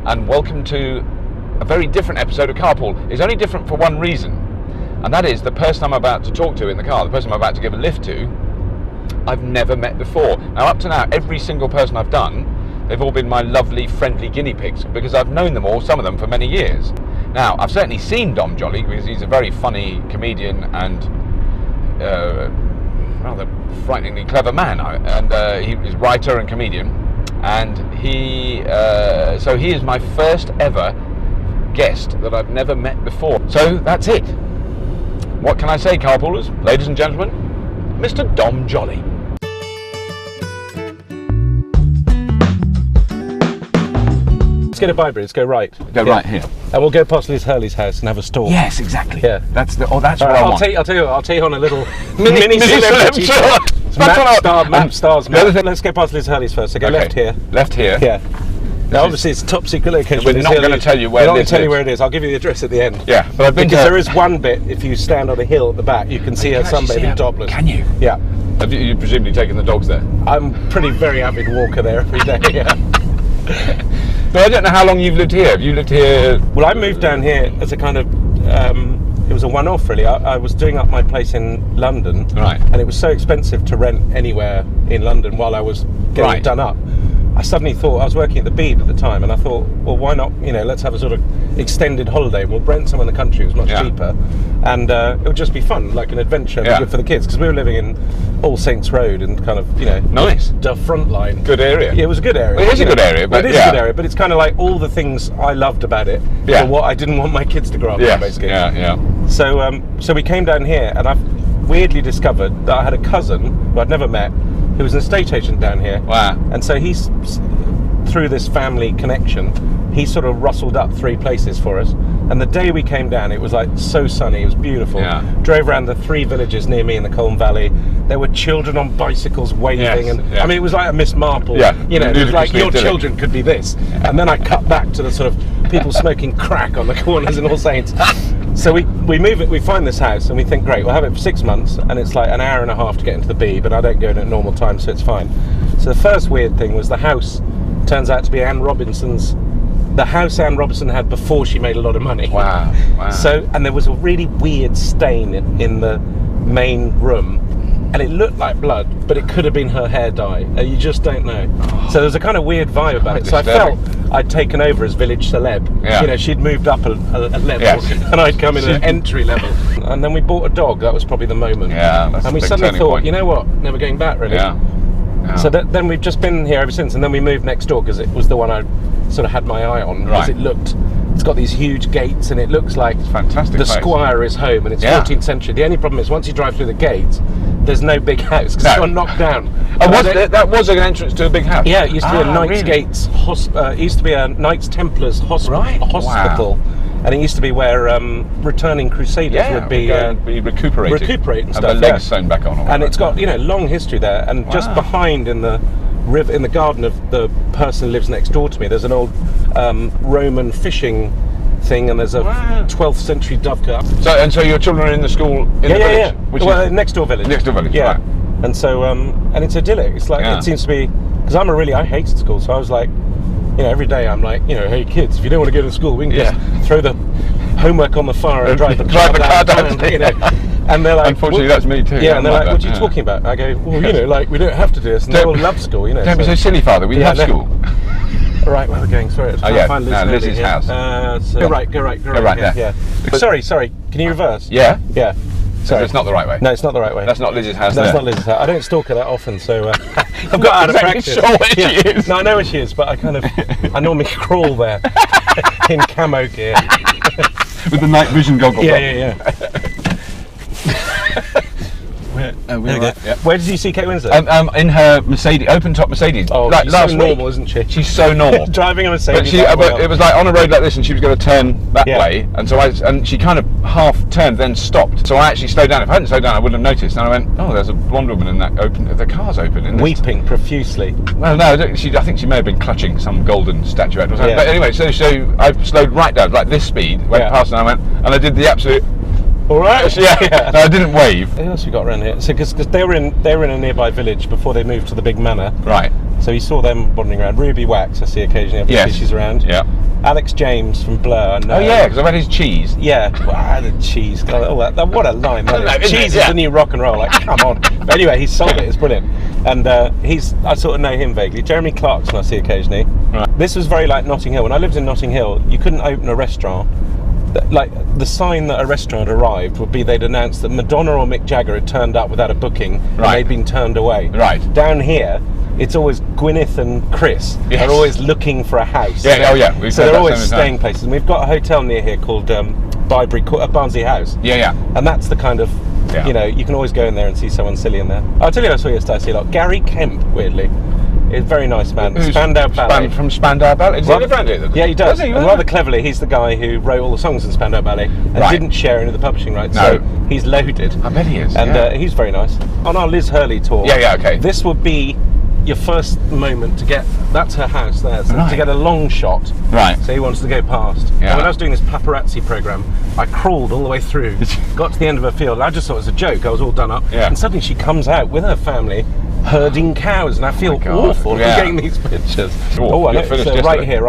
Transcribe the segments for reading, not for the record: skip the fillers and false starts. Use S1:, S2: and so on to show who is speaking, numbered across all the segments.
S1: and welcome to a very different episode of Carpool. It's only different for one reason, and that is the person I'm about to talk to in the car, the person I'm about to give a lift to, I've never met before. Now, up to now, every single person I've done, they've all been my lovely, friendly guinea pigs, because I've known them all, some of them, for many years. Now, I've certainly seen Dom Joly, because he's a very funny comedian and rather frighteningly clever man, and he's a writer and comedian, and so he is my first ever guest that I've never met before. So that's it. What can I say, carpoolers, ladies and gentlemen? Mr. Dom Joly.
S2: Let's get a Bible. Let's go right.
S1: Right here.
S2: And we'll go past Liz Hurley's house and have a stalk.
S1: Yes, exactly.
S2: Yeah.
S1: That's what I want.
S2: I'll take you on a little mini celebrity tour. Map stars. Let's go past Liz Hurley's first. So go left here.
S1: Left here.
S2: Yeah. Now, obviously, it's a top secret location.
S1: We're not going to tell you where.
S2: We're not going to tell you where it is. I'll give you the address at the end.
S1: Yeah, but I've been
S2: because there is one bit. If you stand on a hill at the back, you can see her sunbathing topless.
S1: Can you?
S2: Yeah.
S1: Have you presumably taken the dogs there?
S2: I'm very avid walker there every day. Yeah.
S1: But I don't know how long you've lived here. Have you lived here?
S2: Well, I moved down here as a kind of, it was a one-off really. I was doing up my place in London.
S1: Right.
S2: And it was so expensive to rent anywhere in London while I was getting it done up. I suddenly thought, I was working at the Beeb at the time, and I thought, well, why not, let's have a sort of extended holiday. We'll rent somewhere in the country. It was much cheaper. And it would just be fun, like an adventure, good for the kids, because we were living in All Saints Road and kind of,
S1: nice.
S2: The front line.
S1: Good area.
S2: Yeah, it was a good area.
S1: Well, it is a good area. But
S2: it is a good area, but it's kind of like all the things I loved about it for what I didn't want my kids to grow up in, basically.
S1: Yeah.
S2: So we came down here, and I've weirdly discovered that I had a cousin who I'd never met, who was an estate agent down here.
S1: Wow.
S2: And so he's, through this family connection, he sort of rustled up 3 places for us. And the day we came down, it was like so sunny, it was beautiful.
S1: Yeah.
S2: Drove around the 3 villages near me in the Colne Valley. There were children on bicycles waving, I mean, it was like a Miss Marple.
S1: Yeah.
S2: It was like your children could be this. And then I cut back to the sort of people smoking crack on the corners in All Saints. So we move it, we find this house, and we think, great, we'll have it for 6 months, and it's like an hour and a half to get into the Beeb, but I don't go in at normal time, so it's fine. So the first weird thing was the house turns out to be the house Anne Robinson had before she made a lot of money.
S1: Wow.
S2: So, and there was a really weird stain in the main room, and it looked like blood, but it could have been her hair dye. You just don't know. So there's a kind of weird vibe about it. So I felt I'd taken over as village celeb.
S1: Yeah.
S2: She'd moved up a level, and I'd come in at entry level. And then we bought a dog. That was probably the moment.
S1: Yeah, that's
S2: and we
S1: a big
S2: suddenly thought,
S1: point.
S2: you know what? Never going back, really.
S1: Yeah.
S2: So then we've just been here ever since, and then we moved next door because it was the one I sort of had my eye on. Because it's got these huge gates, and it looks like
S1: fantastic
S2: the
S1: place.
S2: Squire is home, and it's 14th century. The only problem is once you drive through the gates, there's no big house because it's got knocked down.
S1: That was an entrance to a big house?
S2: Yeah, it used to be a Knights Gates it used to be a Knights Templars hospital. And it used to be where returning crusaders would be recuperating and stuff.
S1: And the legs sewn back on.
S2: And it's got long history there. And just behind in the garden of the person who lives next door to me, there's an old Roman fishing thing, and there's a 12th century dovecot.
S1: So your children are in the school in the village?
S2: Yeah. Next door village.
S1: Next door village.
S2: Yeah.
S1: Right.
S2: And so and it's idyllic. It's like it seems to be, because I hated school, so I was like, every day I'm like, hey kids, if you don't want to go to school, we can just throw the homework on the fire and drive the car down. And they're like,
S1: unfortunately, that's me too.
S2: Yeah, and they're like, what are you talking about? I go, well, we don't have to do this. And they all love school,
S1: Don't be so silly, Father. We have school.
S2: Right, where are we going? Sorry,
S1: find Liz's house.
S2: Go right there. Yeah. Sorry. Can you reverse?
S1: Yeah.
S2: Yeah.
S1: So it's not the right way.
S2: No, it's not the right way.
S1: That's not Liz's house.
S2: That's not Liz's house. I don't stalk her that often, so I've got out of practice.
S1: Sure where she is.
S2: No, I know where she is, but I normally crawl there in camo gear
S1: with the night vision goggles.
S2: Yeah. Where did you see Kate Winslet?
S1: In her Mercedes, open-top Mercedes.
S2: Oh,
S1: like
S2: she's
S1: last
S2: so normal, isn't she?
S1: She's so normal.
S2: Driving a Mercedes.
S1: But it was like on a road like this, and she was going to turn that way, and so she kind of half turned, then stopped. So I actually slowed down. If I hadn't slowed down, I wouldn't have noticed. And I went, oh, there's a blonde woman in that the car's open.
S2: Weeping profusely.
S1: Well, no, I think she may have been clutching some golden statuette or something. But anyway, so I slowed right down, like this speed, went past, and I went, and I did the absolute.
S2: All right.
S1: Yeah. No, I didn't wave.
S2: Who else we got around here? So because they were in a nearby village before they moved to the big manor.
S1: Right.
S2: So you saw them wandering around. Ruby Wax, I see occasionally. Obviously she's around.
S1: Yeah.
S2: Alex James from Blur.
S1: Oh yeah, because I've had his cheese.
S2: Yeah, wow, the cheese. God, oh, what a line that is. Cheese is
S1: Yeah.
S2: the new rock and roll. Like, come on. But anyway, he sold it. It's brilliant. And I sort of know him vaguely. Jeremy Clarkson I see occasionally.
S1: Right.
S2: This was very like Notting Hill. When I lived in Notting Hill, you couldn't open a restaurant. Like, the sign that a restaurant arrived would be they'd announce that Madonna or Mick Jagger had turned up without a booking and
S1: Right.
S2: they'd been turned away.
S1: Right.
S2: Down here, it's always Gwyneth and Chris.
S1: Yes.
S2: They're always looking for a house.
S1: Yeah, oh yeah. We've
S2: So
S1: said
S2: they're
S1: that
S2: always
S1: so many
S2: staying
S1: times.
S2: places. And we've got a hotel near here called Barnsley House.
S1: Yeah.
S2: And that's the kind of,
S1: Yeah.
S2: you know, you can always go in there and see someone silly in there. I'll tell you who I saw yesterday, I see a lot. Gary Kemp, weirdly. He's a very nice man.
S1: Who's
S2: Spandau Ballet.
S1: From Spandau Ballet. Does he live around here?
S2: Yeah, he does.
S1: Does he?
S2: And rather cleverly, he's the guy who wrote all the songs in Spandau Ballet and
S1: Right.
S2: didn't share any of the publishing rights.
S1: No.
S2: So he's loaded.
S1: I bet he is.
S2: And
S1: yeah.
S2: he's very nice. On our Liz Hurley tour.
S1: Yeah, okay.
S2: This would be your first moment to get. That's her house there. So
S1: Right.
S2: to get a long shot.
S1: Right.
S2: So he wants to go past.
S1: Yeah.
S2: And when I was doing this paparazzi program, I crawled all the way through, got to the end of her field. I just thought it was a joke. I was all done up.
S1: Yeah.
S2: And suddenly she comes out with her family herding cows, and I feel
S1: God.
S2: awful
S1: Yeah.
S2: getting these pictures.
S1: Oh,
S2: I know.
S1: you're finished
S2: So
S1: just
S2: right
S1: a-
S2: here.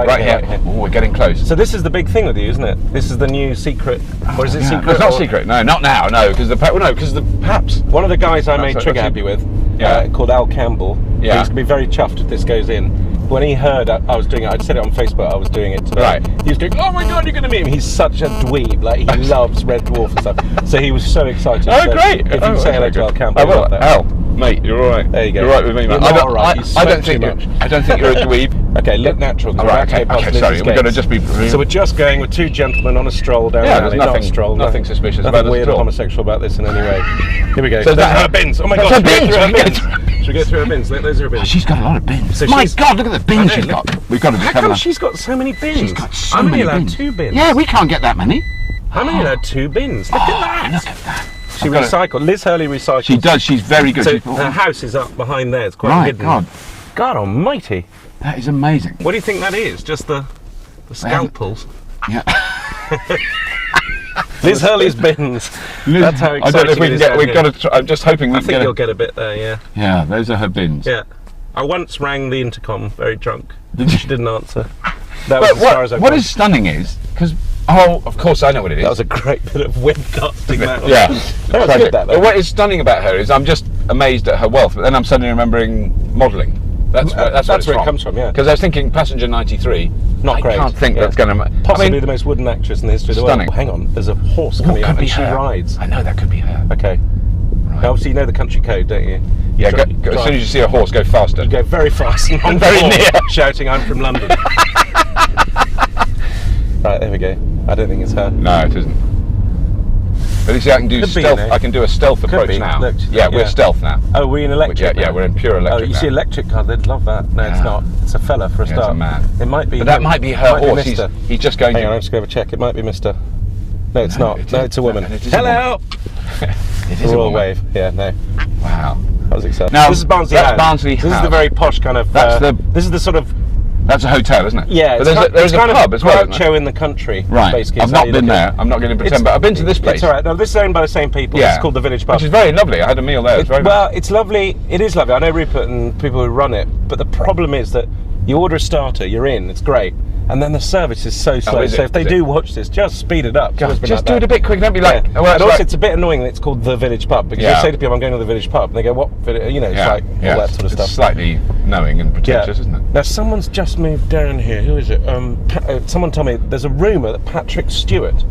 S1: Oh, we're getting close.
S2: So this is the big thing with you, isn't it? This is the new secret. Or is it
S1: Yeah.
S2: secret?
S1: No, it's not
S2: or-
S1: secret. No, not now. No, because the perhaps.
S2: One of the guys I made
S1: That's
S2: Trigger
S1: it.
S2: happy with,
S1: Yeah.
S2: called Al Campbell,
S1: Yeah.
S2: he's going to be very chuffed if this goes in. When he heard I was doing it, I'd said it on Facebook, I was doing it today.
S1: Right.
S2: He was going, oh my God, you're going to meet him. He's such a dweeb, like he loves Red Dwarf and stuff. So he was so excited.
S1: Oh,
S2: So
S1: great!
S2: If you
S1: Oh,
S2: say hello
S1: very
S2: to Al
S1: good.
S2: Campbell,
S1: I will.
S2: love that.
S1: Al, mate, you're all right.
S2: There you go.
S1: You're right with me, man.
S2: You're not all right. You
S1: I don't
S2: smoke
S1: think
S2: too
S1: you're.
S2: much.
S1: I don't think you're a dweeb.
S2: Okay, look natural. 'cause
S1: All
S2: we're
S1: right.
S2: about to
S1: Okay.
S2: go past
S1: Okay.
S2: Liz's
S1: Sorry. We're going to
S2: gates.
S1: just be.
S2: So we're just going with two gentlemen on a stroll down
S1: Yeah,
S2: the alley.
S1: there's
S2: Not a stroll.
S1: nothing suspicious
S2: nothing
S1: about us
S2: weird
S1: at
S2: or
S1: all.
S2: homosexual about this in any way. Here we go.
S1: So is that
S2: Those are
S1: her-
S2: her bins. Oh my
S1: That's
S2: God,
S1: her
S2: should we go
S1: bins.
S2: through her
S1: We can
S2: bins? Should we go through her bins? Those are her bins.
S1: She's got a lot of bins.
S2: So
S1: My
S2: she's-
S1: God, look at the
S2: I
S1: bins
S2: know,
S1: she's
S2: look.
S1: got. We've got to just
S2: How
S1: have
S2: come
S1: a.
S2: she's got so many bins?
S1: She's got so
S2: I'm
S1: many
S2: only allowed
S1: bins.
S2: 2 bins.
S1: Yeah, we can't get that many.
S2: I'm only allowed 2 bins. Look at that.
S1: Look at that.
S2: She
S1: I've got
S2: recycled. Liz Hurley recycles.
S1: She does. She's very good.
S2: So
S1: She's-
S2: her house is up behind there. It's quite
S1: Right,
S2: hidden.
S1: God.
S2: God almighty.
S1: That is amazing.
S2: What do you think that is? Just the scalpels?
S1: Yeah.
S2: Liz Hurley's bins. That's how
S1: I
S2: exciting
S1: don't know if we
S2: it
S1: can
S2: is
S1: get.
S2: down
S1: We've
S2: here.
S1: got to. Try, I'm just hoping we
S2: I
S1: can
S2: think
S1: get.
S2: you'll get a bit there, yeah.
S1: Yeah, those are her bins.
S2: Yeah. I once rang the intercom very drunk.
S1: Did you?
S2: She didn't answer. That was
S1: But
S2: as far as I
S1: what
S2: got.
S1: is stunning is because of course I know what it is.
S2: That was a great bit of webcasting. That was.
S1: Yeah,
S2: That was
S1: tragic.
S2: good, that, though.
S1: But what is stunning about her is I'm just amazed at her wealth, but then I'm suddenly remembering modelling. That's
S2: where it comes from, yeah.
S1: Because I was thinking Passenger 93.
S2: Not great.
S1: I can't think
S2: Yeah.
S1: that's going to.
S2: Possibly the most wooden actress in the history of the
S1: Stunning.
S2: world. Hang on, there's a horse
S1: What
S2: coming
S1: could
S2: out
S1: be
S2: and she
S1: her?
S2: rides.
S1: I know that could be her.
S2: Okay. Now, obviously, you know the country code, don't you?
S1: Yeah,
S2: Dri-
S1: go, as
S2: drive.
S1: soon as you see a horse, go faster.
S2: You go very fast and
S1: And very near.
S2: shouting, I'm from London. Right, there we go. I don't think it's her.
S1: No, it isn't. But you see, I can do
S2: Could be,
S1: stealth.
S2: you know.
S1: I can do a stealth approach
S2: be.
S1: now.
S2: Look,
S1: yeah, we're
S2: yeah.
S1: stealth now.
S2: Oh, we're in electric.
S1: Yeah,
S2: now?
S1: we're in pure
S2: Oh,
S1: electric.
S2: you see
S1: now.
S2: electric car, they'd love that. No, it's
S1: Yeah.
S2: not. It's a fella for a
S1: Yeah, it's a
S2: start.
S1: man.
S2: It might be.
S1: But that
S2: him.
S1: might be her
S2: Might be
S1: horse. He's
S2: Mr.
S1: just going.
S2: Hang on,
S1: to...
S2: I'm just going to check. It might be Mr. No, it's not.
S1: it
S2: No,
S1: is-
S2: it's a woman.
S1: it is a
S2: Hello.
S1: It is a
S2: Royal
S1: woman.
S2: wave. Yeah, no.
S1: Wow.
S2: That was exciting.
S1: Now,
S2: this is Barnsley
S1: that's
S2: House.
S1: Barnsley
S2: This is
S1: House.
S2: the very posh kind of.
S1: That's the-
S2: This is the sort of.
S1: That's a hotel, isn't it?
S2: Yeah,
S1: But
S2: it's
S1: there's a
S2: kind
S1: pub
S2: of
S1: as well. isn't
S2: Groucho
S1: there?
S2: in the country.
S1: Right.
S2: Basically,
S1: I've
S2: is how
S1: not
S2: you
S1: been
S2: look at
S1: there.
S2: it.
S1: I'm not going to pretend, but I've been to this place.
S2: It's all right. No, this is owned by the same people.
S1: Yeah.
S2: It's called the Village Pub.
S1: Which is very lovely. I had a meal there. It's very
S2: Well,
S1: nice.
S2: it's lovely. It is lovely. I know Rupert and people who run it, but the problem is that you order a starter, you're in, it's great, and then the service is so slow.
S1: is
S2: So
S1: it?
S2: if they
S1: Is
S2: do
S1: it?
S2: watch this, just speed it up. It's always been
S1: Just
S2: like
S1: do it
S2: that.
S1: a bit quick. Don't be like.
S2: Yeah.
S1: Oh, well,
S2: and
S1: that's
S2: also,
S1: right.
S2: it's a bit annoying that it's called the Village Pub because
S1: Yeah.
S2: you say to people, "I'm going to the Village Pub," and they go, "What?" You know, it's
S1: Yeah,
S2: like
S1: yeah.
S2: all that sort of
S1: It's
S2: stuff.
S1: slightly knowing and pretentious, isn't it?
S2: Now, someone's just moved down here. Who is it? Someone told me there's a rumour that Patrick Stewart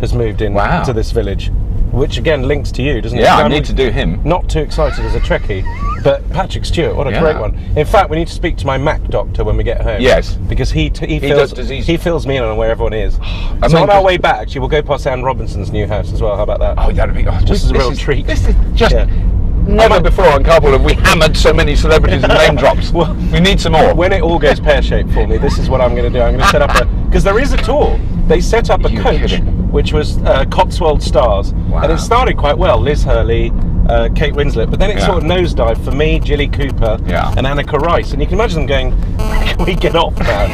S2: has moved in
S1: Wow.
S2: to this village, which again links to you, doesn't it?
S1: Yeah, I
S2: I'm
S1: need to do him.
S2: Not too excited as a Trekkie, but Patrick Stewart, what a
S1: Yeah.
S2: great one. In fact, we need to speak to my Mac doctor when we get home.
S1: Yes.
S2: Because he
S1: does disease.
S2: he fills me in on where everyone is.
S1: I
S2: So
S1: mean,
S2: on our
S1: 'cause-
S2: way back, actually, we'll go past Anne Robinson's new house as well. How about that?
S1: Oh, that'd be. Oh,
S2: This is a real treat.
S1: This is just.
S2: Yeah.
S1: Never before on Carpool have we hammered so many celebrities and name drops.
S2: Well,
S1: we need some more.
S2: When it all goes pear-shaped for me, this is what I'm going to do. I'm going to set up a... Because there is a tour. They set up a
S1: You're
S2: coach,
S1: kidding.
S2: which was Cotswold Stars.
S1: Wow.
S2: And it started quite well. Liz Hurley, Kate Winslet. But then it
S1: Yeah.
S2: sort of nosedived for me, Jilly Cooper,
S1: Yeah.
S2: and Annika Rice. And you can imagine them going, can we get off now?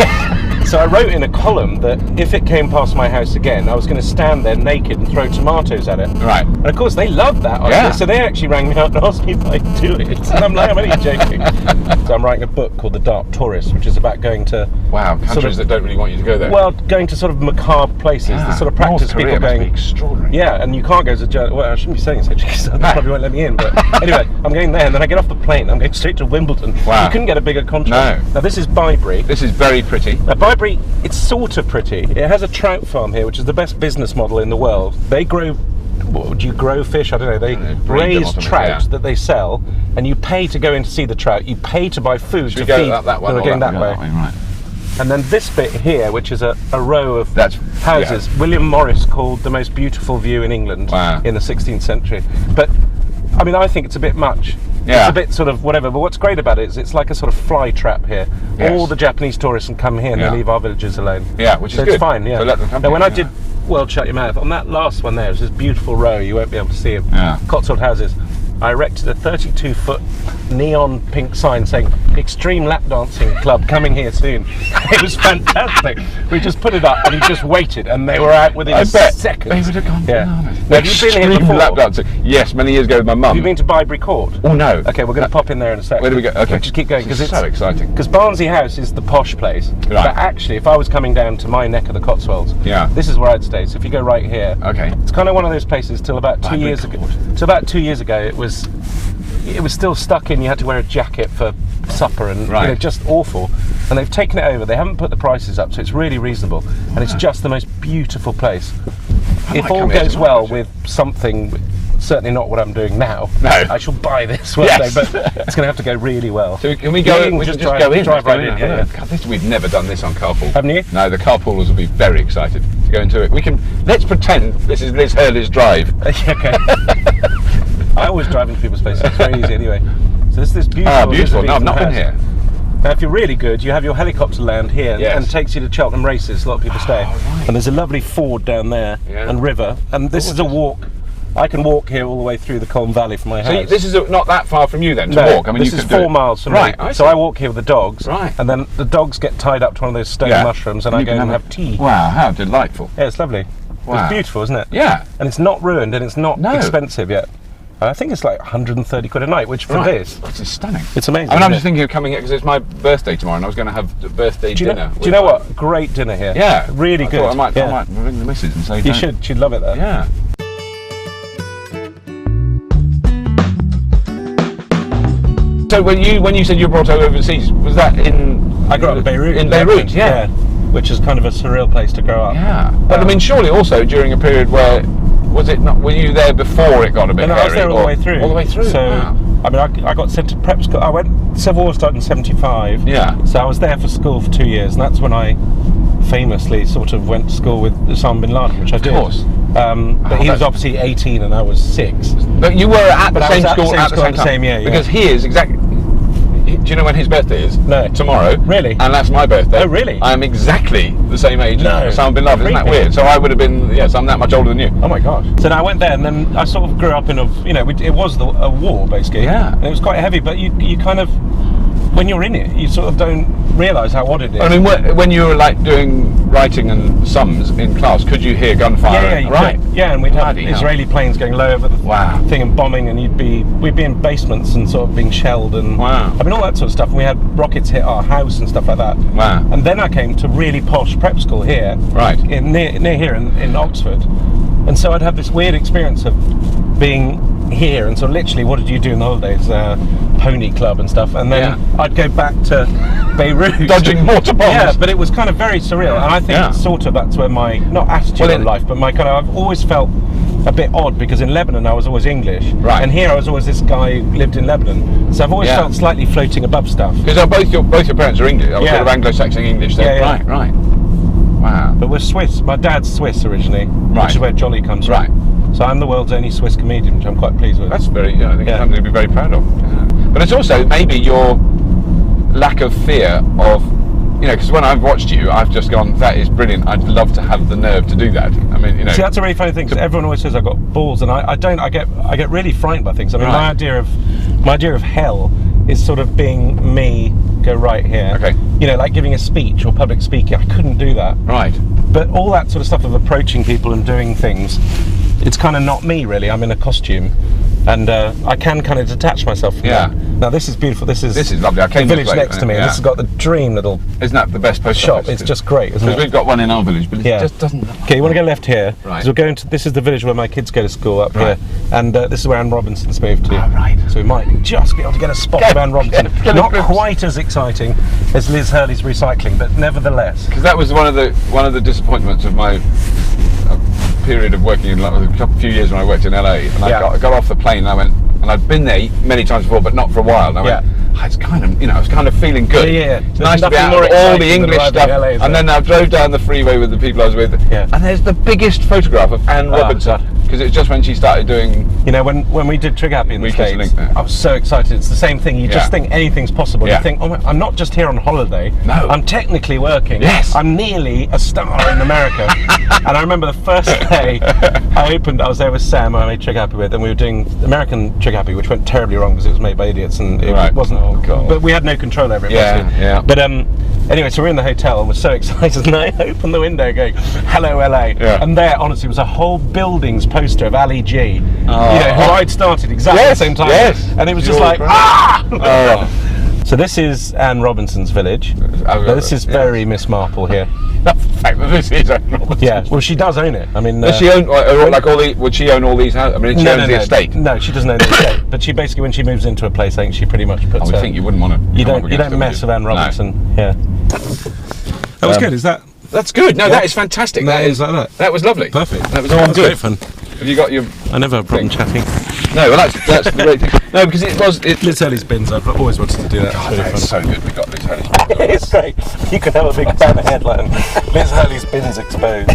S2: So I wrote in a column that if it came past my house again, I was going to stand there naked and throw tomatoes at it.
S1: Right.
S2: And of course, they loved that idea,
S1: Yeah.
S2: so they actually rang me up and asked me if I'd do it. And I'm like, I'm only joking. So I'm writing a book called The Dark Tourist, which is about going to...
S1: Wow, countries that don't really want you to go there.
S2: Well, going to sort of macabre places, the sort of practice
S1: North Korea
S2: people
S1: must
S2: going...
S1: be extraordinary.
S2: Yeah, and you can't go as a journalist. Well, I shouldn't be saying this actually, because they probably won't let me in. But anyway, I'm going there, and then I get off the plane. I'm going straight to Wimbledon.
S1: Wow.
S2: You couldn't get a bigger contrast.
S1: No.
S2: Now, this is Bybury.
S1: This is very pretty.
S2: Now, Bybury, it's sort of pretty. It has a trout farm here, which is the best business model in the world. They grow... What, do you grow fish? I don't know. They raise trout that they sell, and you pay to go in to see the trout. You pay to buy food to feed.
S1: That one,
S2: we're going that way.
S1: Right.
S2: And then this bit here, which is a row of houses,
S1: yeah.
S2: William Morris called the most beautiful view in England in the 16th century. But, I mean, I think it's a bit much.
S1: Yeah.
S2: It's a bit sort of whatever, but what's great about it is it's like a sort of fly trap here.
S1: Yes.
S2: All the Japanese tourists can come here and they leave our villagers alone.
S1: Yeah, which is
S2: so
S1: good.
S2: it's fine, yeah.
S1: So let them come
S2: now, when
S1: here,
S2: I did World Shut Your Mouth, on that last one there, there's this beautiful row, you won't be able to see them, Cotswold houses. I erected a 32-foot neon pink sign saying Extreme Lap Dancing Club coming here soon. It was fantastic. We just put it up and he just waited and they were out within seconds.
S1: They would have gone bananas.
S2: Now, have you been here before?
S1: Lap dancing. Yes, many years ago with my mum.
S2: Have you been to Bybury Court?
S1: Oh no.
S2: Okay, we're going to pop in there in a sec.
S1: Where do we go? Okay.
S2: We'll just keep going
S1: because it's so exciting.
S2: Because Barnsley House is the posh place.
S1: Right.
S2: But actually, if I was coming down to my neck of the Cotswolds, this is where I'd stay. So if you go right here, it's kind of one of those places till about 2 years ago. Till about 2 years ago, it was still stuck in. You had to wear a jacket for supper and you know, just awful. And they've taken it over. They haven't put the prices up, so it's really reasonable. And it's just the most beautiful place. If all goes well with something, certainly not what I'm doing now. No, I shall buy this one day, but it's going to have to go really well.
S1: So can we go? We just go in.
S2: Drive right in. Yeah.
S1: God, we've never done this on Carpool.
S2: Haven't you?
S1: No, the Carpoolers will be very excited to go into it. Let's pretend this is Liz Hurley's drive.
S2: Okay. I always drive into people's places. It's very easy anyway. So this is this beautiful.
S1: Ah, beautiful. No, I've not been here.
S2: Now, if you're really good, you have your helicopter land here and takes you to Cheltenham races. A lot of people stay.
S1: Right.
S2: And there's a lovely ford down there and river. And this is a walk. I can walk here all the way through the Colne Valley from my house.
S1: So this is not that far from you then to walk? I mean,
S2: this is 4 miles from me.
S1: Right.
S2: So I walk here with the dogs.
S1: Right.
S2: And then the dogs get tied up to one of those stone mushrooms and I go and have tea.
S1: Wow, how delightful.
S2: Yeah, it's lovely.
S1: Wow.
S2: It's beautiful, isn't it?
S1: Yeah.
S2: And it's not ruined and it's not expensive yet. I think it's like 130 quid a night, which for this
S1: is stunning.
S2: It's amazing.
S1: I mean, I'm just thinking of coming here because it's my birthday tomorrow, and I was going to have a birthday dinner.
S2: Do you know what? Great dinner here.
S1: Yeah,
S2: really good.
S1: I might ring the missus and say
S2: you should. She'd love it there.
S1: Yeah. So when you said you were brought overseas, was that in?
S2: I grew up in Beirut.
S1: In Beirut, yeah.
S2: Which is kind of a surreal place to grow up.
S1: Yeah. But I mean, surely also during a period where. Was it not? Were you there before it got a bit hairy?
S2: I was there all the way through.
S1: All the way through.
S2: So, I mean, I got sent to prep school. Civil War started in '75.
S1: Yeah.
S2: So I was there for school for 2 years, and that's when I famously sort of went to school with Osama bin Laden, which I did.
S1: Of course.
S2: But he was obviously 18 and I was 6.
S1: But you were at the same school at the same time.
S2: year.
S1: Because he is exactly. Do you know when his birthday is?
S2: No.
S1: Tomorrow.
S2: Really?
S1: And that's my birthday.
S2: Oh, really?
S1: I am exactly the same age as Osama bin Laden. Isn't that weird? So I would have been, so I'm that much older than you.
S2: Oh my gosh. So now I went there and then I sort of grew up in it was a war basically.
S1: Yeah.
S2: And it was quite heavy, but you kind of, when you're in it, you sort of don't realise how odd it is.
S1: I mean, when you were like doing writing and sums in class, could you hear gunfire?
S2: Yeah,
S1: right.
S2: Yeah, and we'd have Israeli planes going low over the thing and bombing, and we'd be in basements and sort of being shelled and I mean all that sort of stuff. And we had rockets hit our house and stuff like that.
S1: Wow.
S2: And then I came to really posh prep school here, near here in Oxford, and so I'd have this weird experience of being here and so literally what did you do in the holidays, pony club and stuff, and then I'd go back to Beirut
S1: dodging mortar bombs.
S2: Yeah, but it was kind of very surreal, and I think sort of that's where my not attitude in life, but my kind of, I've always felt a bit odd because in Lebanon I was always English, and here I was always this guy who lived in Lebanon, so I've always felt slightly floating above stuff.
S1: Because both your parents are English, sort of Anglo-Saxon English. So right. Wow.
S2: But we're Swiss. My dad's Swiss originally, which is where Joly comes from. Right. So I'm the world's only Swiss comedian, which I'm quite pleased with.
S1: That's very, I think it's something to be very proud of. Yeah. But it's also maybe your lack of fear of, because when I've watched you, I've just gone, that is brilliant. I'd love to have the nerve to do that. I mean, See,
S2: that's a really funny thing because everyone always says I've got balls, and I don't. I get really frightened by things. I mean, my idea of hell is sort of being me, go right here.
S1: Okay.
S2: You know, like giving a speech or public speaking. I couldn't do that.
S1: Right.
S2: But all that sort of stuff of approaching people and doing things, it's kind of not me really. I'm in a costume, and I can kind of detach myself from that. Now this is beautiful. This is
S1: lovely. I came
S2: the
S1: this
S2: village
S1: way,
S2: next to me.
S1: yeah.
S2: And this has got the dream little
S1: Isn't that the best post
S2: shop.
S1: office?
S2: It's just great, isn't it?
S1: Because we've got one in our village, but it just doesn't look
S2: Okay, you want to go left here?
S1: Right.
S2: So we're going to. This is the village where my kids go to school up
S1: Right.
S2: here, and this is where Anne Robinson's moved to.
S1: Oh, right.
S2: So we might just be able to get a spot of Anne Robinson.
S1: get a
S2: Not
S1: glimpse.
S2: quite as exciting as Liz Hurley's recycling, but nevertheless.
S1: Because that was one of the disappointments of my period of working in a few years when I worked in LA, and I got off the plane and I went, and I'd been there many times before, but not for a while. And I went, it's kind of, I was kind of feeling good.
S2: Yeah.
S1: It's
S2: There's
S1: nice to be
S2: nothing
S1: out
S2: more
S1: of all the
S2: exciting than
S1: English
S2: arriving
S1: stuff.
S2: in LA, is
S1: And
S2: there?
S1: then I drove down the freeway with the people I was with, and there's the biggest photograph of Anne Robinson, because it's just when she started doing.
S2: You know, when we did Trig Happy in the
S1: Weakest
S2: States,
S1: link there.
S2: I was so excited. It's the same thing. You just think anything's possible.
S1: Yeah.
S2: You think, oh, I'm not just here on holiday.
S1: No.
S2: I'm technically working.
S1: Yes.
S2: I'm nearly a star in America. And I remember the first day I was there with Sam, who I made Trig Happy with, and we were doing American Trig Happy, which went terribly wrong because it was made by idiots and it wasn't.
S1: Oh, God.
S2: But we had no control over it.
S1: Yeah.
S2: But anyway, so we're in the hotel and we're so excited, and I opened the window going, "Hello, LA," and there, honestly, was a whole building's poster of Ali G, who I'd started exactly at the same time, and it was just like, So this is Anne Robinson's village. This is very Miss Marple here.
S1: The fact that this is Anne Robinson.
S2: Yeah, well, she does own it. I mean,
S1: does she own like all the? Would she own all these houses? I mean, she owns the estate.
S2: No, she doesn't own the estate. But she basically, when she moves into a place, I think she pretty much puts.
S1: I would think you wouldn't want to.
S2: You don't mess with Anne Robinson. No. Yeah. That was good. Is that?
S1: That's good. No, that is fantastic.
S2: That is like that.
S1: That was lovely.
S2: Perfect.
S1: That was all good.
S2: Great fun.
S1: Have you got your?
S2: I never have a problem chatting.
S1: No, well that's the great thing. No, because
S2: Liz Hurley's bins. I've always wanted to do that.
S1: God, it's so good. We got Liz Hurley's
S2: It's great. You could have a big banner headline. Liz Hurley's bins exposed.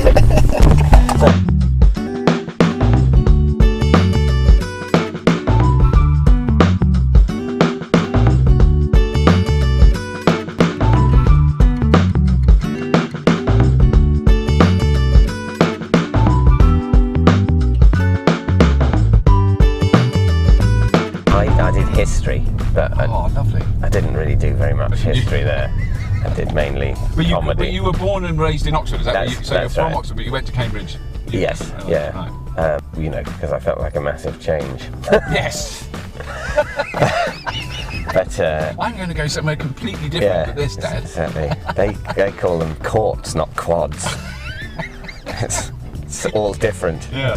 S3: I did history, but
S1: lovely.
S3: I didn't really do very much history there. I did mainly comedy.
S1: But you were born and raised in Oxford, is that
S3: That's-
S1: what so you're
S3: that's
S1: from
S3: right.
S1: Oxford, but you went to Cambridge?
S3: Yes, yeah.
S1: Right.
S3: Because I felt like a massive change.
S1: Yes.
S3: But
S1: I'm going to go somewhere completely different to this, Dad.
S3: exactly. They call them courts, not quads. It's all different.
S1: Yeah.